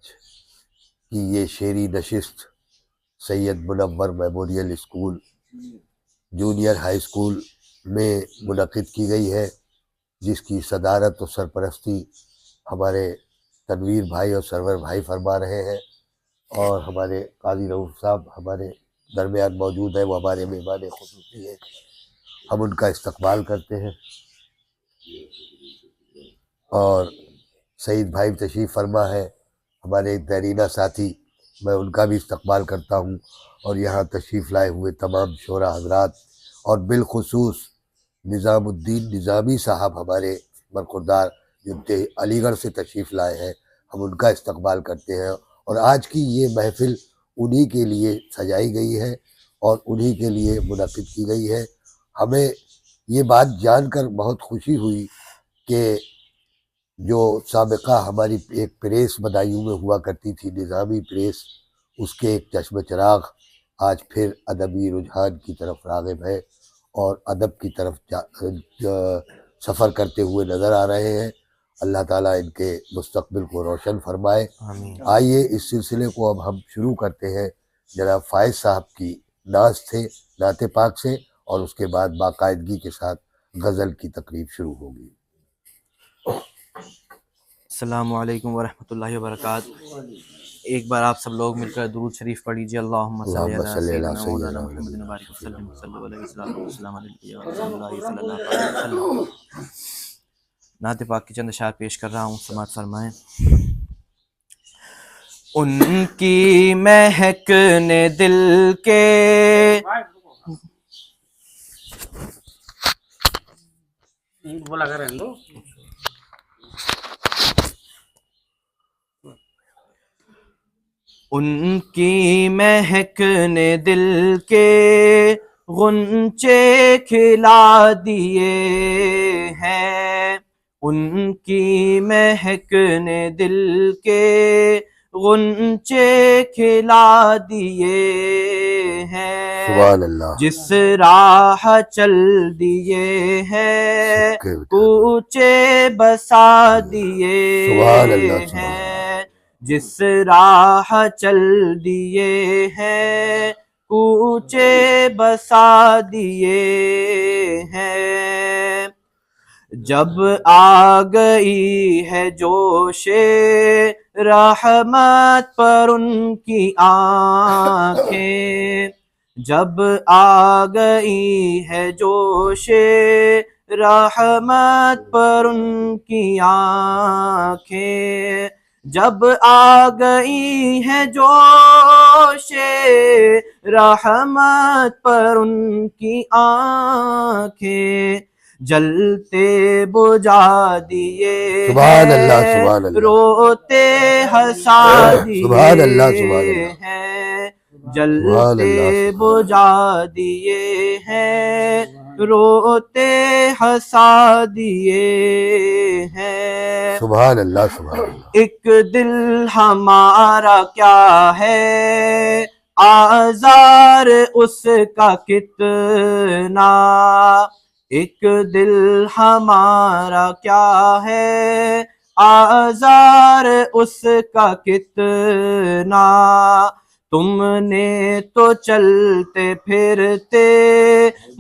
की ये शेरी नशिस्त Syed Munawwar memorial school junior high school में मुनक़िद की गई है, जिसकी सदारत और सरपरस्ती हमारे तनवीर भाई और सरवर भाई फरमा रहे हैं, और हमारे काजी रऊफ़ साहब हमारे दरमियान मौजूद है। वो हमारे मेहमान ख़ुसूसी हैं, हम उनका इस्तकबाल करते हैं। और सईद भाई तशरीफ़ फरमा है, हमारे एक दरीना साथी, मैं उनका भी इस्तकबाल करता हूँ। और यहाँ तशरीफ़ लाए हुए तमाम शोरा हज़रात और बिलखुसूस निज़ामुद्दीन निज़ामी साहब हमारे बरखुरदार जो अलीगढ़ से तशरीफ़ लाए हैं, हम उनका इस्तकबाल करते हैं। और आज की ये महफ़िल उन्हीं के लिए सजाई गई है और उन्हीं के लिए मुनक़िद की गई है। हमें ये बात जानकर बहुत खुशी हुई कि जो साबिक़ा हमारी एक प्रेस बदायूं में हुआ करती थी, निज़ामी प्रेस, उसके एक चश्म चिराग आज फिर अदबी रुझान की तरफ राग़िब है और अदब की तरफ सफ़र करते हुए नज़र आ रहे हैं। अल्लाह ताला इनके मुस्तक़बिल को रोशन फरमाए। आइए इस सिलसिले को अब हम शुरू करते हैं। जनाब फ़ाइज़ साहब की नाज़ थे नाते पाक से, और उसके बाद बाकायदगी के साथ गज़ल की तकरीब शुरू होगी। अस्सलामु अलैकुम वरहमतुल्लाहि वबरकातुहू। एक बार आप सब लोग मिलकर दुरूद शरीफ पढ़ लीजिए। अल्लाहुम्मा सल्ली अला सय्यिदिना मौलाना मुहम्मदिन बारिक वसल्लम सल्लल्लाहु अलैहि वसल्लम। नाते पाक की चंद अशार पेश कर रहा हूँ, समाअत फरमाएं। उनकी महक ने दिल के बोला करें लो। उनकी महक ने दिल के गुंचे खिला दिए हैं। उनकी महक ने दिल के गुंचे खिला दिए हैं। सुभान अल्लाह। जिस राह चल दिए हैं कूचे बसा दिए हैं। जिस राह चल दिए हैं कूचे बसा दिए हैं। जब आ गई है जोशे रहमत पर उनकी आँखें, जब आ गई है जोशे रहमत पर उनकी आँखें, जब आ गई है जोशे रहमत पर उनकी आँखें, जलते बुझा दिए हैं, रोते हंसा दिए हैं। जलते बुझा दिए हैं, रोते हंसा दिए हैं। सुभान अल्लाह, सुभान अल्लाह। एक दिल हमारा क्या है आज़ार उसका कितना, एक दिल हमारा क्या है आज़ार उसका कितना। तुमने तो चलते फिरते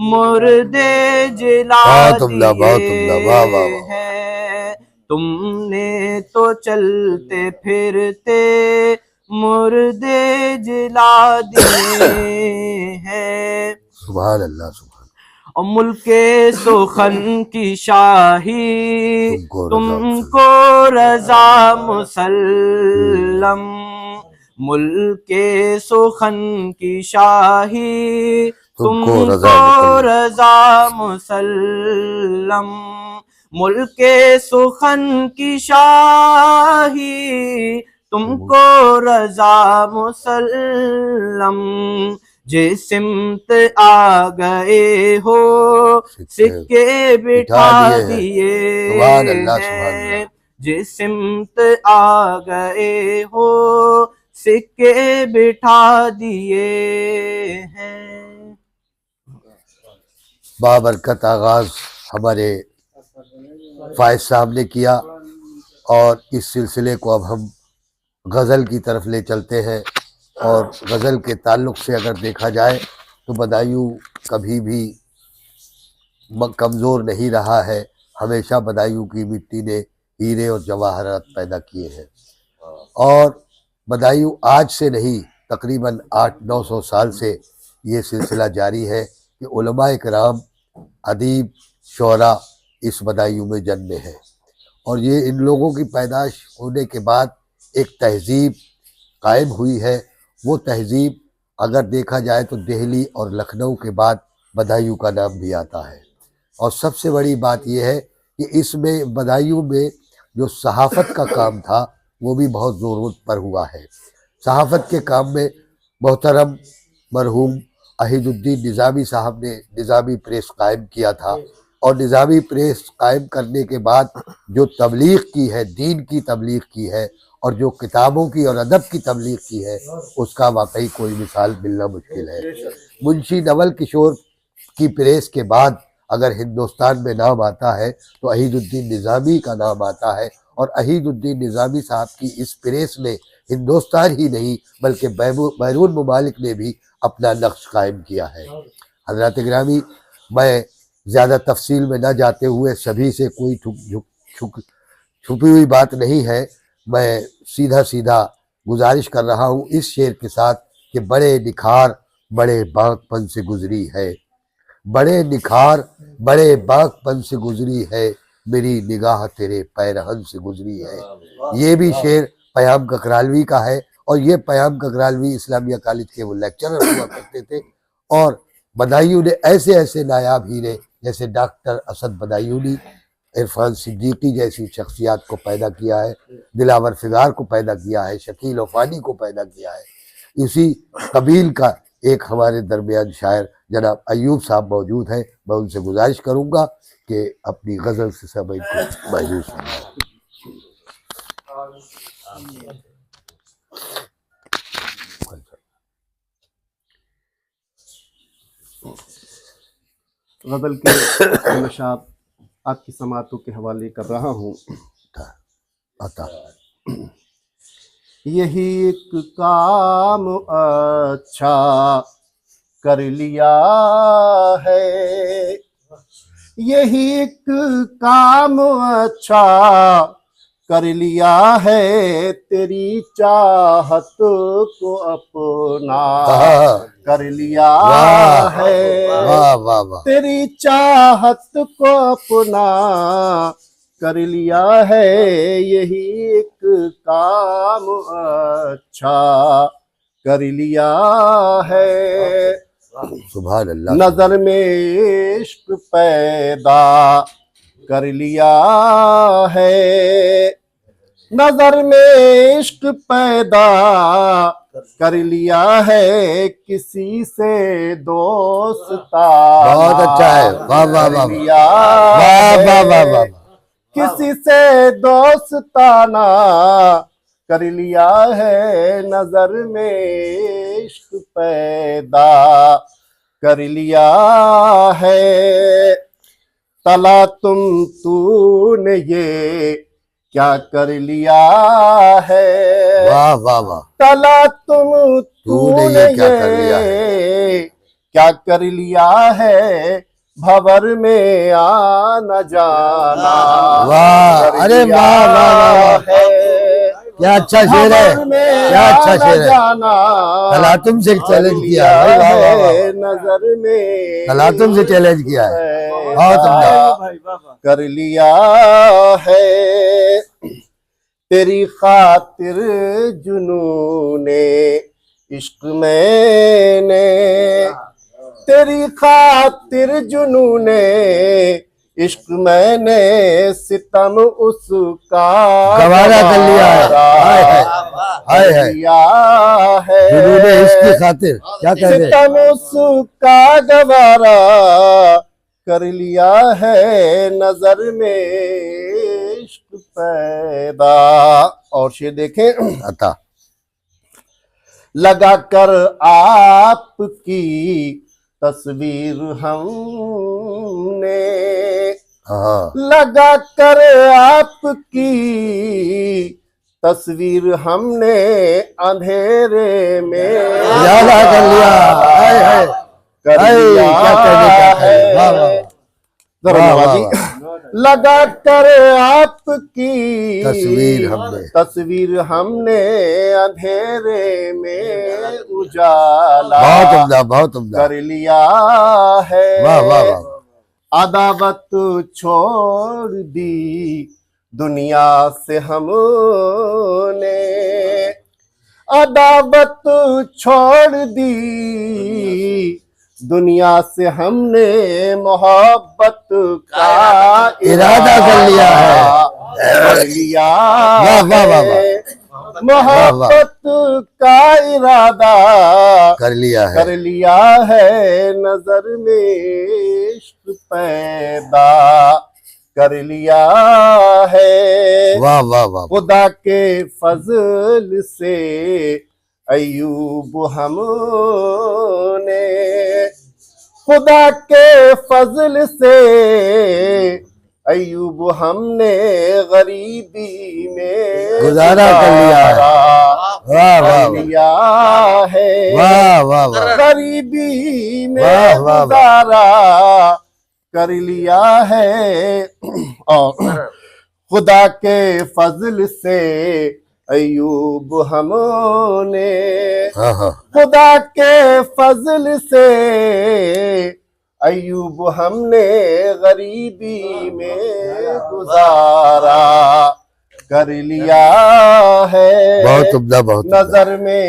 मुर्दे जिला दिए हैं। तुमने तो चलते फिरते मुर्दे जिला दिए हैं। सुभान अल्लाह, सुभान। और मुल्के सुखन की शाही तुमको रज़ा मुसल्लम, मुल्के सुखन की शाही तुमको रज़ा मुसल्लम। मुल्के सुखन की शाही तुमको रज़ा मुसल्लम। जिस सिमत आ गए हो सिक्के बिठा दिए हैं। जिस सिमत आ गए हो सिक्के बिठा दिए हैं। बाबरकत आगाज हमारे फ़ाइज़ साहब ने किया, और इस सिलसिले को अब हम गज़ल की तरफ ले चलते हैं। और गज़ल के ताल्लुक़ से अगर देखा जाए तो बदायूं कभी भी कमज़ोर नहीं रहा है। हमेशा बदायूं की मिट्टी ने हीरे और जवाहरात पैदा किए हैं। और बदायूं आज से नहीं, तकरीबन 800-900 साल से ये सिलसिला जारी है कि उलमाए किराम, अदीब, शोरा इस बदायूं में जन्मे हैं। और ये इन लोगों की पैदाश होने के बाद एक तहज़ीब कायम हुई है। वो तहज़ीब अगर देखा जाए तो दिल्ली और लखनऊ के बाद बदायूं का नाम भी आता है। और सबसे बड़ी बात यह है कि इसमें बदायूं में जो सहाफ़त का काम था वो भी बहुत ज़रूरत पर हुआ है। सहाफ़त के काम में मोहतरम मरहूम अहीदुद्दीन निज़ामी साहब ने निज़ामी प्रेस कायम किया था। और निज़ामी प्रेस कायम करने के बाद जो तबलीग की है, दीन की तबलीग की है, और जो किताबों की और अदब की तबलीग की है, उसका वाकई कोई मिसाल मिलना मुश्किल है। मुंशी नवल किशोर की प्रेस के बाद अगर हिंदुस्तान में नाम आता है तो अहीदुद्दीन निज़ामी का नाम आता है। और अहीदुद्दीन निज़ामी साहब की इस प्रेस ने हिंदुस्तान ही नहीं बल्कि बैरून ममालिक में भी अपना नक्श कायम किया है। हज़रात गिरामी, मैं ज़्यादा तफसील में न जाते हुए, सभी से कोई छुपी हुई बात नहीं है, मैं सीधा सीधा गुजारिश कर रहा हूँ इस शेर के साथ कि बड़े निखार बड़े बागपन से गुजरी है, बड़े निखार बड़े बागपन से गुजरी है, मेरी निगाह तेरे पैरहन से गुजरी है। ये भी शेर पयाम ककरालवी का है। और ये पयाम ककरालवी इस्लामिया कॉलेज के वो लेक्चरर हुआ करते थे। और बदायूं ने ऐसे ऐसे नायाब हीरे जैसे डॉक्टर असद बदायूनी, इरफान सिद्दीकी जैसी शख्सियात को पैदा किया है, दिलावर फिगार को पैदा किया है, शकील वफानी को पैदा किया है। इसी कबील का एक हमारे दरमियान शायर जनाब अयूब साहब मौजूद हैं। मैं उनसे गुजारिश करूँगा कि अपनी गज़ल से समय को महसूस गज़ल के नशात आपकी समातों के हवाले कर रहा हूँ। आता यही एक काम अच्छा कर लिया है, यही एक काम अच्छा कर लिया है, तेरी चाहत को अपना कर लिया है, वाह वाह वाह, तेरी चाहत को अपना कर लिया है, यही एक काम अच्छा कर लिया है। सुभान अल्लाह। नजर में इश्क पैदा कर लिया है, नजर में इश्क पैदा कर लिया है, किसी से दोस्ताना बहुत अच्छा है। वाह वाह वाह वाह वाह वाह वाह, किसी से दोस्ताना कर लिया है, नजर में इश्क पैदा कर लिया है। तला तूने ये क्या कर लिया है, वाह वाह वाह, तला तूने तूने ये क्या कर लिया ये क्या कर लिया है, भंवर में आना जाना वाह, कर अरे लिया वाह वाह वाह, है, क्या अच्छा शेर है, भंवर में क्या अच्छा आना शेर है। जाना तलातुम से कर चैलेंज किया लिया है। वाह वाह वाह, है, नजर में तलातुम से चैलेंज किया है। बहुत पैदा कर लिया है, तेरी खातिर जुनूने इश्क मैंने, तेरी खातिर जुनूने इश्क मैंने, सितम उसका गवारा कर लिया है। हाय हाय हाय हाय, लिया है, जुनूने इसकी खातिर क्या कह रहे हैं? सितम उसका गवारा कर लिया है, नजर में इश्क पैदा। और शेर देखें, अता लगा कर आपकी तस्वीर हमने, हाँ, लगा कर आपकी तस्वीर हमने अंधेरे में उजाला कर लिया। हाय हाय कर हाय, लिया क्या कहने का है। है। वाह वाह जरा वाह, नवाजी, वाह, लगा कर आपकी तस्वीर हमने अंधेरे में उजाला बहुत उम्दा कर लिया है। वाह वाह वाह। अदावत छोड़ दी दुनिया से हमने, अदावत छोड़ दी दुनिया से हमने, मोहब्बत का इरादा कर लिया है। कर लिया वाह वाह वाह वाह। है। मोहब्बत का इरादा कर लिया है। नजर में इश्क पैदा कर लिया है। वाह वाह वाह। खुदा के फजल से अयूब हमने, खुदा के फजल से अयूब हमने गरीबी में गुजारा कर लिया है। वाह वाह लिया है। वाह वाह वाह। गरीबी में वाह, वाह, गुजारा कर लिया है। और खुदा के फजल से अयूब हमने, हाँ हाँ। खुदा के फजल से अयूब हमने गरीबी में गुजारा कर लिया है। बहुत उम्दा बहुत उम्दा। नजर में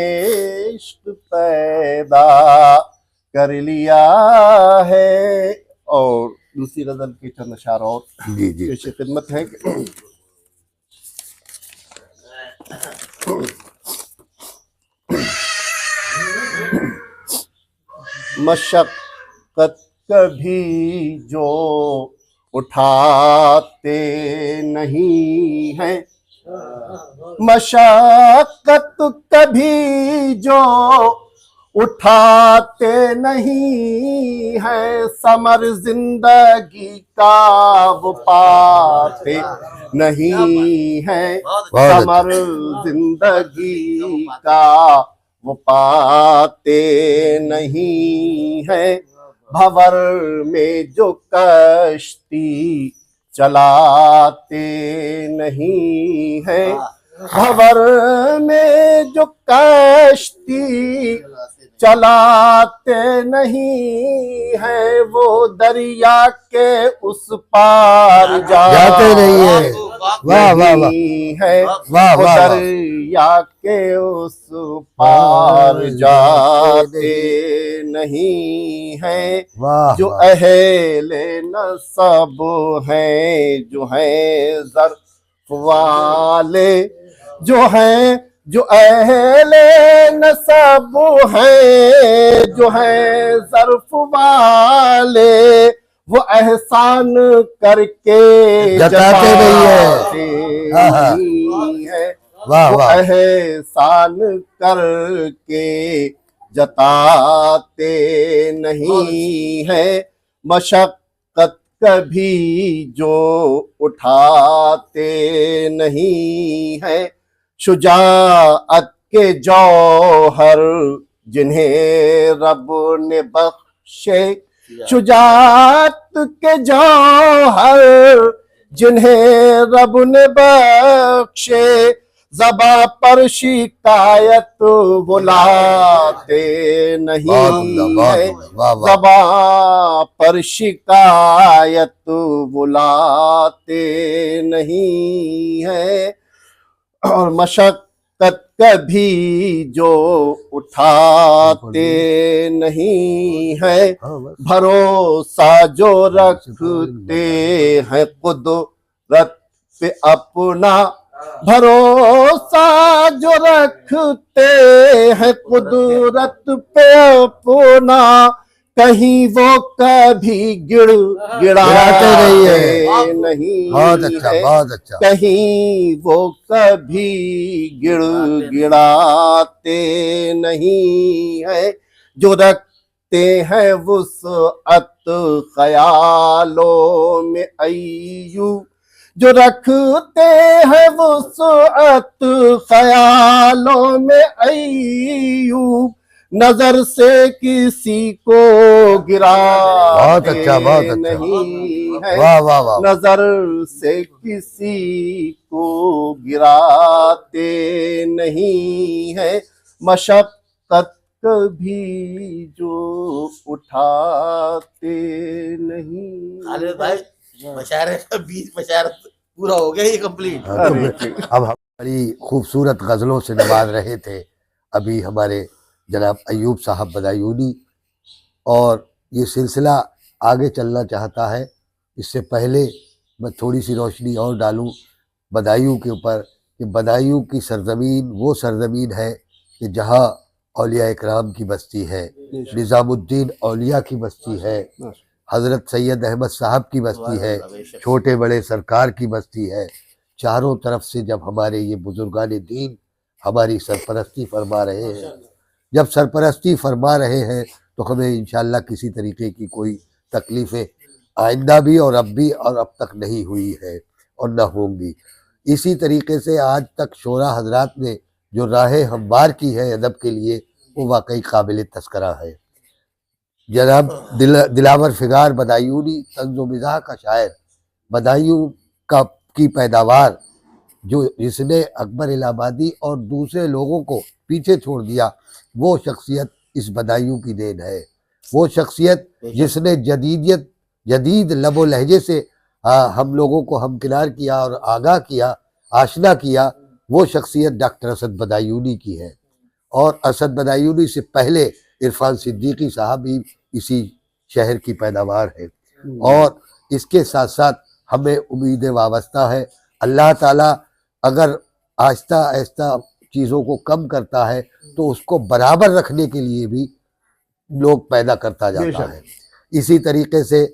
इश्क पैदा कर लिया है। और दूसरी गजल के चंद अशार और जी जी। पेश खिदमत है। मशक्कत कभी जो उठाते नहीं है, मशक्कत कभी जो उठाते नहीं है, समर जिंदगी का वो पाते नहीं है, समर जिंदगी का वो पाते नहीं है। भंवर में जो कश्ती चलाते नहीं है, भंवर में जो कश्ती चलाते नहीं है, वो दरिया के उस पार जाते नहीं है। वाह वाह वाह है, वाह वो वाह वाह। दरिया के उस पार जाते नहीं है। वाह जो वाह। अहले नसब हैं, जो हैं ज़र्फ़ वाले, जो हैं जो अहले नसब हैं, जो हैं ज़र्फ़ वाले, वो एहसान करके जताते नहीं है। वाह वो वाह। एहसान करके जताते नहीं है। मशक्कत कभी जो उठाते नहीं है, शुजाअत के जौहर जिन्हें रब ने बख्शे, शुजाअत के जौहर जिन्हें रब ने बख्शे, ज़बा पर शिकायत बुलाते नहीं है, ज़बा पर शिकायत बुलाते नहीं है। और मशक्कत कभी जो उठाते नहीं है, भरोसा जो रखते हैं कुदरत पे अपना, भरोसा जो रखते हैं कुदरत पे अपना, कहीं वो कभी गिड़ाते नहीं बहुत अच्छा है, बहुत अच्छा। कहीं वो कभी गिड़ाते नहीं है। जो रखते हैं वुसअत ख्यालों में अय्यूब, जो रखते हैं वुसअत ख्यालों में अय्यूब, नजर से किसी को बहुत अच्छा, बहुत गिराते अच्छा। नहीं है, वाह वाह वाह। नजर से किसी को गिराते नहीं है, मशक्कत कभी जो उठाते नहीं। खालिद भाई मशारे का 20 मशारा पूरा हो गया, ये कंप्लीट। हाँ, तो अब हमारी खूबसूरत गज़लों से नवाज रहे थे अभी हमारे जनाब अयूब साहब बदायूनी, और ये सिलसिला आगे चलना चाहता है। इससे पहले मैं थोड़ी सी रोशनी और डालूं बदायूं के ऊपर कि बदायूं की सरजमीन वो सरजमीन है कि जहाँ औलिया इकराम की बस्ती है, निज़ामुद्दीन औलिया की बस्ती है, हज़रत सैयद अहमद साहब की बस्ती है, छोटे बड़े सरकार की बस्ती है। चारों तरफ से जब हमारे ये बुजुर्गान दीन हमारी सरपरस्ती फरमा रहे हैं, जब सरपरस्ती फरमा रहे हैं, तो हमें इंशाअल्लाह किसी तरीके की कोई तकलीफ़ें आइंदा भी और अब भी और अब तक नहीं हुई है और न होंगी। इसी तरीके से आज तक शोरा हजरात ने जो राहें हमवार की है अदब के लिए, वो वाकई काबिल तस्करा है। जनाब दिलावर फिगार बदायूनी तंज़ो मिज़ाह का शायर, बदायूं की पैदावार जो जिसने अकबर इलाहाबादी और दूसरे लोगों को पीछे छोड़ दिया, वो शख्सियत इस बदायूं की देन है। वो शख्सियत जिसने जदीद लबो लहजे से हम लोगों को हमकिनार किया और आगाह किया, आशना किया, वो शख्सियत डॉक्टर असद बदायूनी की है। और असद बदायूनी से पहले इरफान सिद्दीकी साहब भी इसी शहर की पैदावार है। और इसके साथ साथ हमें उम्मीद वाबस्ता है, अल्लाह ताला अगर आहिस्ता आहिस्ता चीज़ों को कम करता है तो उसको बराबर रखने के लिए भी लोग पैदा करता जाता है। इसी तरीके से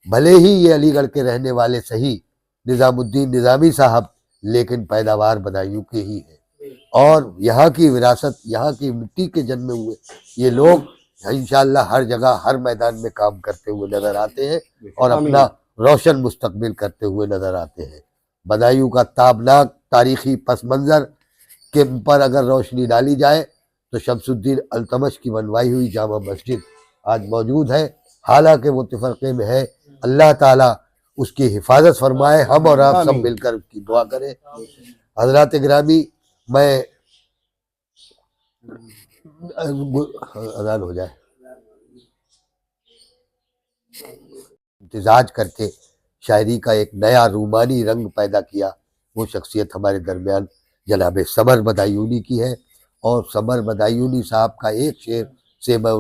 भले ही ये अलीगढ़ के रहने वाले सही निज़ामुद्दीन निज़ामी साहब, लेकिन पैदावार बदायूं के ही है, और यहाँ की विरासत, यहाँ की मिट्टी के जन्मे हुए ये लोग इंशाअल्लाह हर जगह हर मैदान में काम करते हुए नज़र आते हैं और अपना रोशन मुस्तकबिल करते हुए नज़र आते हैं। बदायूं का ताबनाक तारीखी पस मंज़र के पर अगर रोशनी डाली जाए तो शमसुद्दीन अल्तमश की बनवाई हुई जामा मस्जिद आज मौजूद है। हालांकि वो तफरक़े में है, अल्लाह ताला उसकी हिफाजत फरमाए, हम और आप सब मिलकर उसकी दुआ करें। हज़रात गिरामी, मैं अज़ान हो जाए इम्तिजाज करके शायरी का एक नया रूमानी रंग पैदा किया, वो शख्सियत हमारे दरमियान जनाब समर बदायूनी की है। और समर बदायूनी साहब का एक शेर से मैं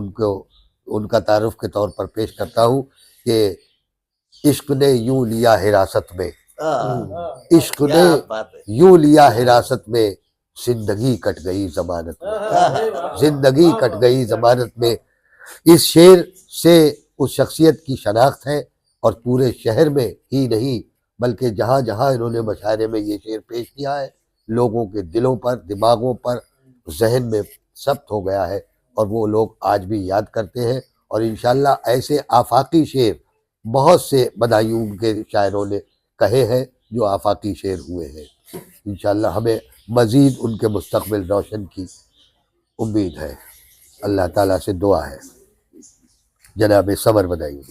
उनका तारुफ के तौर पर पेश करता हूँ कि इश्क ने यूं लिया हिरासत में, इश्क ने यूं लिया हिरासत में, जिंदगी कट गई जमानत में, जिंदगी कट गई जमानत में। इस शेर से उस शख्सियत की शनाख्त है और पूरे शहर में ही नहीं बल्कि जहाँ जहाँ इन्होंने मशारे में ये शेर पेश किया है, लोगों के दिलों पर, दिमागों पर, जहन में सब्त हो गया है और वो लोग आज भी याद करते हैं। और इंशाअल्लाह ऐसे आफाकी शेर बहुत से बदायूं के शायरों ने कहे हैं जो आफाकी शेर हुए हैं। इंशाअल्लाह हमें मज़ीद उनके मुस्तक़बिल रोशन की उम्मीद है। अल्लाह ताला से दुआ है। जनाब समर बदायूं।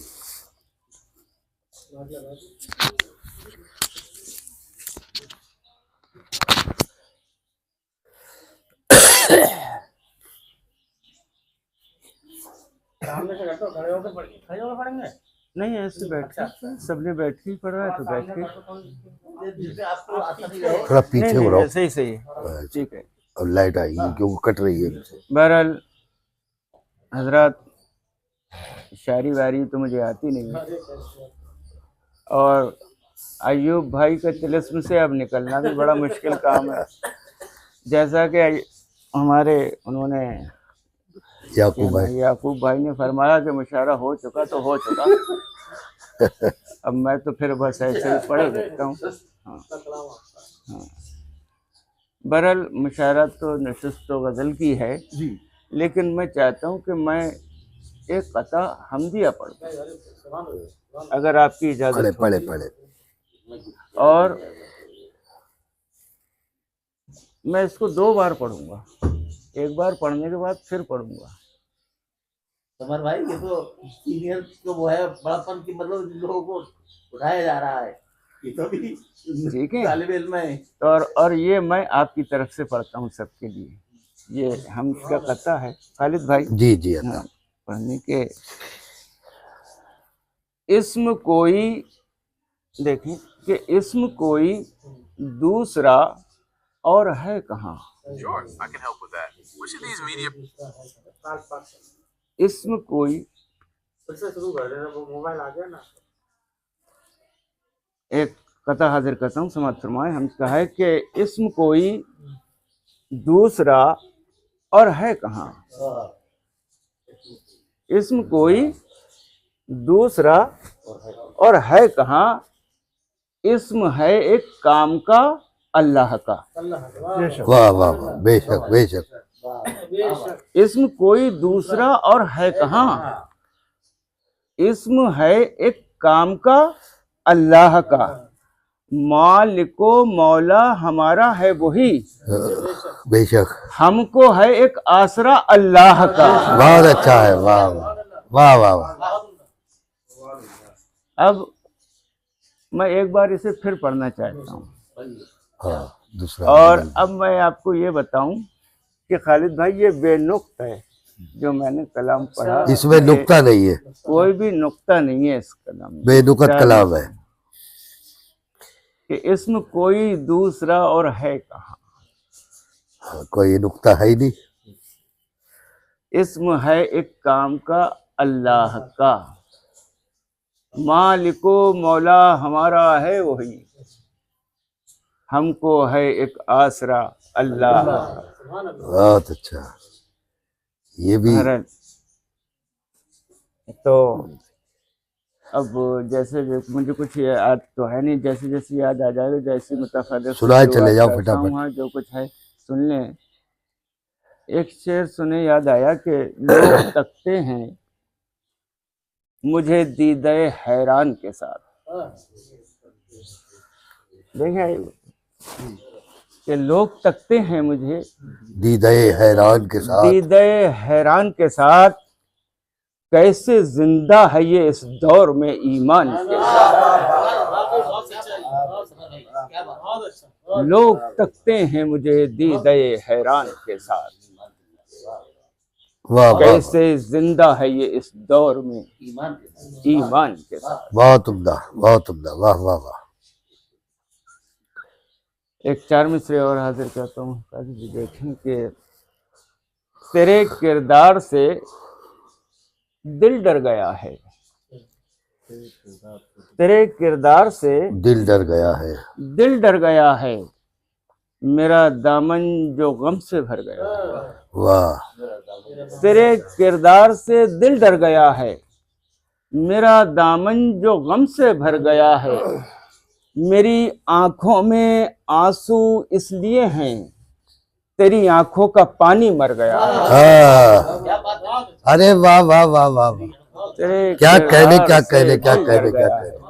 नहीं ऐसे बैठ के सबने बैठ के ही पढ़ा है तो बैठ के थोड़ा पीछे हो रहा हूँ, ऐसे ही सही है, ठीक है। और लाइट आई क्योंकि कट रही है। बहरहाल हजरात, शायरी वारी तो मुझे आती नहीं है और अयूब भाई का तिलिस्म से अब निकलना भी बड़ा मुश्किल काम है। जैसा कि हमारे उन्होंने याकूब भाई ने फरमाया कि मुशायरा हो चुका तो हो चुका, अब मैं तो फिर बस ऐसे ही पढ़ देता हूँ। हाँ। बहरहाल मुशायरा तो नशिस्त व गज़ल की है, लेकिन मैं चाहता हूँ कि मैं एक कता हमदिया पढ़ूँ, अगर आपकी इजाज़त। पढ़े। और मैं इसको 2 बार पढ़ूंगा, एक बार पढ़ने के बाद फिर पढ़ूंगा। समर भाई ये तो सीनियर तो वो है बड़ापन की, मतलब लोगों को उठाया जा रहा है, ये तो भी ठीक है। तालिब इल्म है। और ये मैं आपकी तरफ से पढ़ता हूँ सबके लिए, ये हम का कथा है खालिद भाई। जी जी अता। हाँ, पढ़ने के इस्म कोई, देखें कि इस्म कोई दूसरा और है कहाँ। इस्म कोई, एक कथा हाजिर करता हूँ, समाज फरमाए। हम कहा है कि इस्म कोई दूसरा और है कहाँ, इस्म कोई दूसरा और है कहाँ, इस्म है एक काम का अल्लाह का। वाह वाह वाह, बेशक बेशक। इस्म कोई दूसरा और है कहाँ, इस्म है एक काम का अल्लाह का। मालिको मौला हमारा है वही, बेशक। हमको है एक आसरा अल्लाह का। बहुत अच्छा है, वाह वाह वाह वाह। अब मैं एक बार इसे फिर पढ़ना चाहता हूँ। हाँ, दूसरा। और अब मैं आपको ये बताऊं कि खालिद भाई ये बेनुक्त है जो मैंने कलाम पढ़ा, इसमें नुक्ता नहीं है, कोई भी नुक्ता नहीं है इस कलाम में, बेनुकत कलाम है। कि इसमें कोई दूसरा और है कहाँ, हाँ, कोई नुक्ता है ही नहीं। इसम है एक काम का अल्लाह का। मालिको मौला हमारा है वही, हमको है एक आसरा अल्लाह का। बहुत अच्छा। ये भी तो अब जैसे मुझे कुछ याद तो है नहीं, जैसे जैसे याद आ जाएगा, जैसे मुतफादिल सुनाए चले जाओ फटाफट। हाँ, जो कुछ है सुन लें। एक शेर सुने याद आया कि लोग तकते हैं मुझे दीदे हैरान के साथ। देखें कि लोग तकते हैं मुझे दीदे हैरान के साथ, दीदे हैरान के साथ, कैसे जिंदा है ये इस दौर में ईमान के साथ। लोग तकते हैं मुझे दीदे हैरान के साथ, वाह वाह, कैसे जिंदा है ये इस दौर में ईमान के साथ। बहुत उम्दा, बहुत उम्दा, वाह वाह वाह। एक 4 मिसरे और हाजिर करता हूँ। देखें कि तेरे किरदार से दिल डर गया है, तेरे किरदार से दिल डर गया है, दिल डर गया है, मेरा दामन जो गम से भर गया है। वाह। तेरे किरदार से दिल डर गया है, मेरा दामन जो गम से भर गया है। मेरी आंखों में आंसू इसलिए हैं, तेरी आंखों का पानी मर गया है। हाँ, अरे वाह वाह वाह वाह वाह। तेरे क्या कहने, क्या किरदार से कहने, क्या दिल कहने, डर क्या गया है। कहने।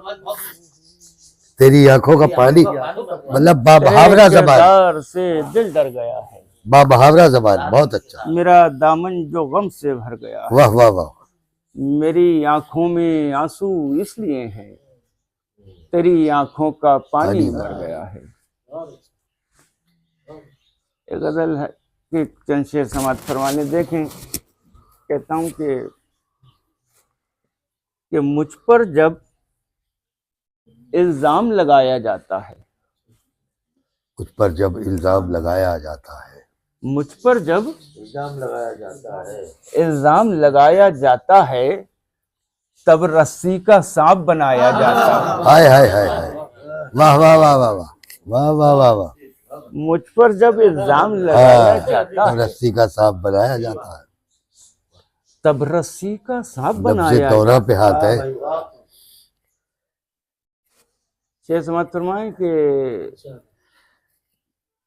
तेरी आंखों का पानी, मतलब बाबहावरा तेरे जबान, किरदार से दिल डर गया है, बाबहावरा जबान, बहुत अच्छा। मेरा दामन जो गम से भर गया है। वाह वाह वाह। मेरी आंखों में आंसू इसलिए हैं, तेरी आंखों का पानी मर गया है। एक गजल है कि चंद शेर समाज फरमाने। देखें, कहता हूं कि मुझ पर जब इल्जाम लगाया जाता है, मुझ पर जब इल्जाम लगाया जाता है, मुझ पर जब इल्जाम लगाया जाता है, इल्जाम लगाया जाता है, तब रस्सी का सांप बनाया जाता है। हाय हाय हाय हाय, वाह वाह वाह वाह वाह, वाह वाह वाह वाह। मुझ पर जब इल्जाम लगाया जाता है, रस्सी का सांप बनाया जाता है। तब रस्सी का सांप नब्ज़े बनाया तौरा पे हाथ है। शेर समाज फरमाए कि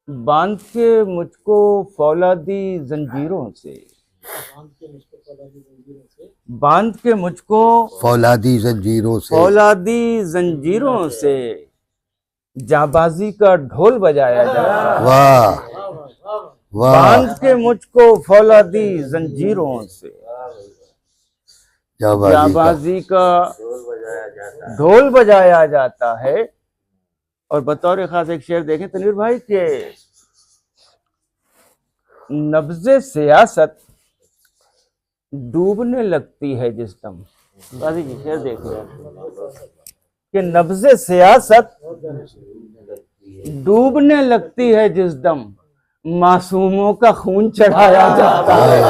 बांध के मुझको फौलादी जंजीरों से, बांध के मुझको फौलादी जंजीरों से, फौलादी जंजीरों से, जाबाजी का ढोल बजाया जाता है। वाह वाह बांध के मुझको फौलादी जंजीरों से, जाबाजी का जाबाजी का ढोल बजाया जाता है। और बतौर खास एक शेर देखें तनवीर भाई के नब्ज़े सियासत डूबने लगती है जिस दम, गाजी जी शेर देख कि नब्ज़े सियासत डूबने लगती है जिस दम, मासूमों का खून चढ़ाया जाता है।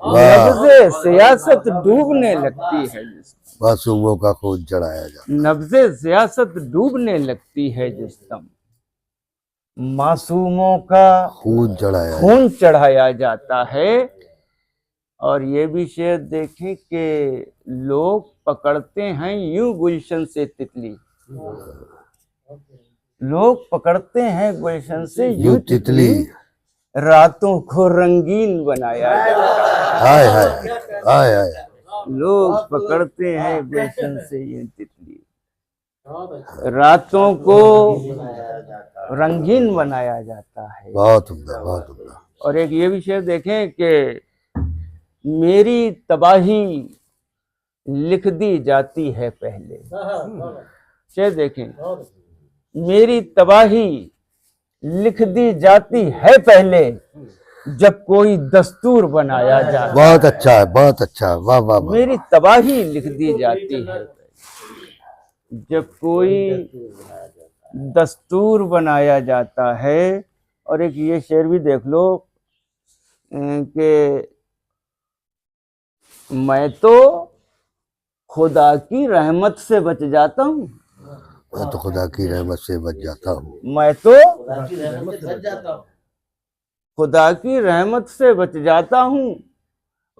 नब्ज़े सियासत डूबने लगती है जिस दम, मासूमों का खून चढ़ाया जाता नब्ज़े सियासत डूबने लगती है जिस दम, मासूमों का खून चढ़ाया जाता है। और ये भी शेर देखें कि लोग पकड़ते हैं यूं गुलशन से तितली, लोग पकड़ते हैं गुलशन से यूं तितली, रातों को रंगीन बनाया जाता है। हाय हाय हाय हाय लोग पकड़ते हैं गुलशन से यूं तितली, रातों को रंगीन बनाया जाता है। बहुत उम्दा बहुत उम्दा। और एक ये भी शेर देखें कि मेरी तबाही लिख दी जाती है पहले, शेर देखें, मेरी तबाही लिख दी जाती है पहले, जब कोई दस्तूर बनाया जाता। बहुत अच्छा है, बहुत अच्छा है, वाह वाह वाह। मेरी तबाही लिख दी जाती है जब कोई दस्तूर बनाया जाता है। और एक ये शेर भी देख लो कि मैं तो खुदा की रहमत से बच जाता हूँ, मैं तो खुदा की रहमत से बच जाता हूँ, मैं तो बाकी रहमत से बच जाता हूँ। खुदा की रहमत से बच जाता हूँ,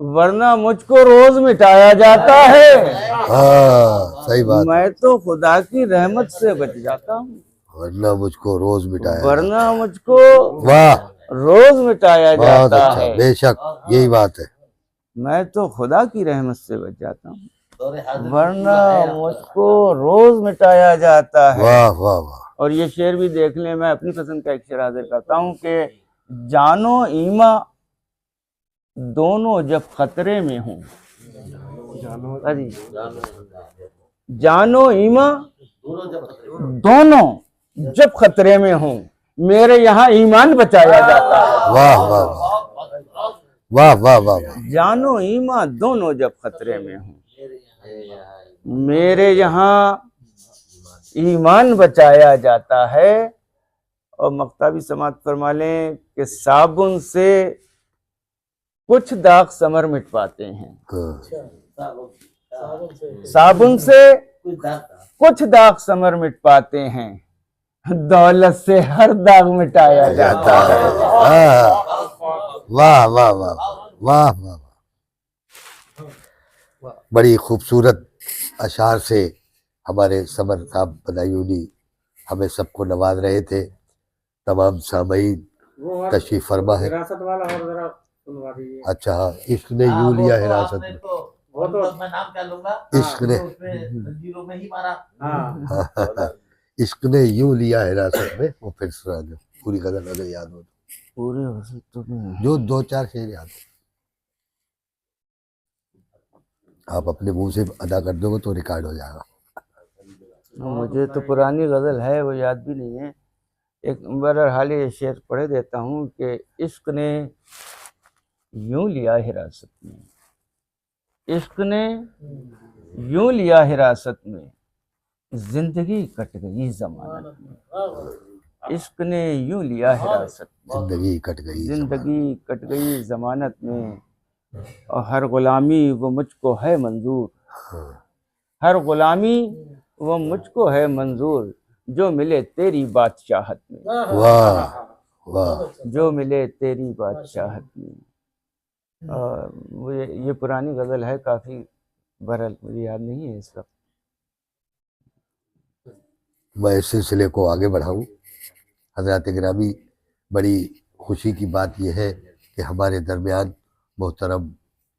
वरना मुझको रोज मिटाया जाता है। हाँ सही बात, मैं तो खुदा की रहमत से बच जाता हूँ, वरना मुझको रोज मिटाया वरना मुझको वाह रोज मिटाया बहुत जाता अच्छा, है। बेशक यही बात है। मैं तो खुदा की रहमत से बच जाता हूँ, दौरे हाजिर वरना मुझको रोज मिटाया जाता है। वाह वाह वाह। और ये शेर भी देख लें, मैं अपनी पसंद का एक शेर हाजिर करता हूँ कि जानो ईमा दोनों जब खतरे में हों, अरे जानो ईमा दोनों जब खतरे में हों, मेरे यहाँ ईमान बचाया जाता है। वाह वाह वाह वाह वाह वाह। जानो ईमा दोनों जब खतरे में हों, मेरे यहाँ ईमान बचाया जाता है। और मक्ताबी समात फरमा लें कि साबुन से कुछ दाग समर मिट पाते हैं, साबुन से कुछ दाग समर मिट पाते हैं, दौलत से हर दाग मिटाया जाता है। वाह वाह वाह वाह वाह। बड़ी खूबसूरत अशार से हमारे समर साहब बदायूनी हमें सबको नवाज रहे थे। तमाम सामईन तशरीफ फरमा है। अच्छा हाँ, इश्क ने यूं लिया हिरासत में, वो तो मैं नाम क्या लूंगा, इश्क ने जीरो में ही मारा। इश्क ने यूं लिया हिरासत में, वो फिर सुना दो पूरी गजल अगर याद हो पूरे तो में जो दो चार शेर याद आप अपने मुंह से अदा कर दोगे तो रिकॉर्ड हो जाएगा। मुझे तो पुरानी गजल है वो याद भी नहीं है। एक बहरहाल ये शेर पढ़े देता हूँ कि इश्क ने यूं लिया हिरासत में, इश्क ने यूं लिया हिरासत में, जिंदगी कट गई जमानत में। इश्क ने यूं लिया हिरासत में, जिंदगी कट गई, जिंदगी कट गई जमानत में, और हर गुलामी वो मुझको है मंजूर, हर गुलामी वो मुझको है मंजूर, जो मिले तेरी बादशाहत में। वाह वाह। जो मिले तेरी बादशाहत में। और मुझे ये पुरानी गज़ल है काफ़ी, बहरहाल मुझे याद नहीं है इस वक्त। मैं इस सिलसिले को आगे बढ़ाऊँ। हज़रात गिरामी, बड़ी खुशी की बात यह है कि हमारे दरमियान मोहतरम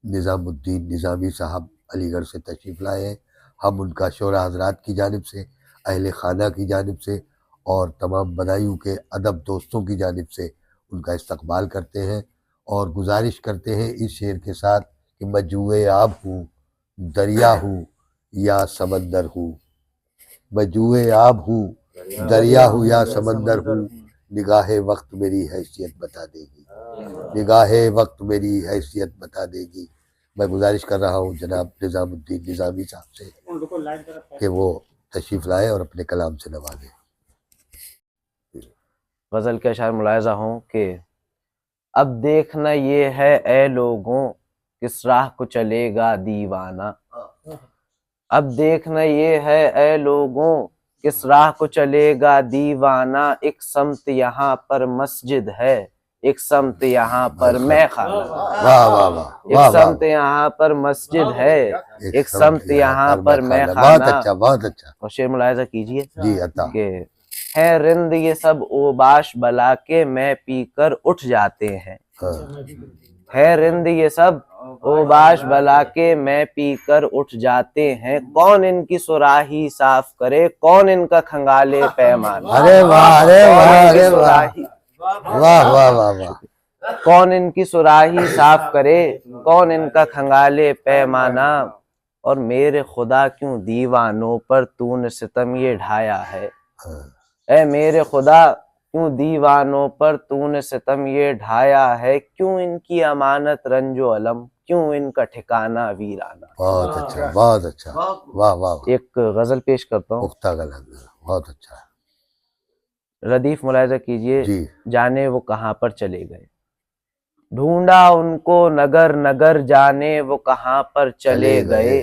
निज़ामुद्दीन निज़ामी साहब अलीगढ़ से तशरीफ़ लाए हैं। हम उनका शोरा हज़रात की जानिब से अहले खाना की जानिब से और तमाम बदायूं के अदब दोस्तों की जानिब से उनका इस्तकबाल करते हैं और गुजारिश करते हैं इस शेर के साथ कि मैं जुए आब हूँ, दरिया हूँ या समंदर हूँ। मैं जुए आब हूँ, दरिया हूँ या समंदर हूँ, निगाहे वक्त मेरी हैसियत बता देगी, निगाहे वक्त मेरी हैसियत बता देगी। मैं गुजारिश कर रहा हूँ जनाब निज़ामुद्दीन निज़ामी साहब से कि वो तशरीफ़ लाए और अपने कलाम से नवाजें। गज़ल के अशार मुलाहिज़ा हों कि अब देखना ये है ए लोगों किस राह को चलेगा दीवाना। अब देखना ये है ए लोगों किस राह को चलेगा दीवाना। एक समत यहाँ पर मस्जिद है, एक समत यहाँ पर मैखाना। वाह वाह वाह, एक समत यहाँ पर मस्जिद है, एक समत यहाँ पर मैखाना। बहुत अच्छा, बहुत अच्छा। और शेर मुलाहिज़ा कीजिए जी अता। कि है रिंद ये सब ओबाश बला के मैं पीकर उठ जाते हैं। हाँ। है रिंद ये सब ओबाश बला के मैं पीकर उठ जाते हैं। कौन इनकी सुराही साफ करे, कौन इनका खंगाले पैमाना। अरे वाह, अरे वाह, अरे वाह, सुराही वाह वाह वाह वाह। कौन इनकी सुराही साफ करे, कौन इनका खंगाले पैमाना। और मेरे खुदा क्यों दीवानों पर तूने सितम ये ढाया है। ऐ मेरे खुदा क्यों दीवानों पर तूने सितम ये ढाया है। क्यों इनकी अमानत रंजो अलम, क्यों इनका ठिकाना वीराना। बहुत अच्छा, बहुत अच्छा, वाह वाह। एक गजल पेश करता हूँ, पुख्ता गला, बहुत अच्छा है। रदीफ मुलाहिज़ा कीजिए। जी। जाने वो कहाँ पर चले गए, ढूंढा उनको नगर नगर, जाने वो कहाँ पर चले गए।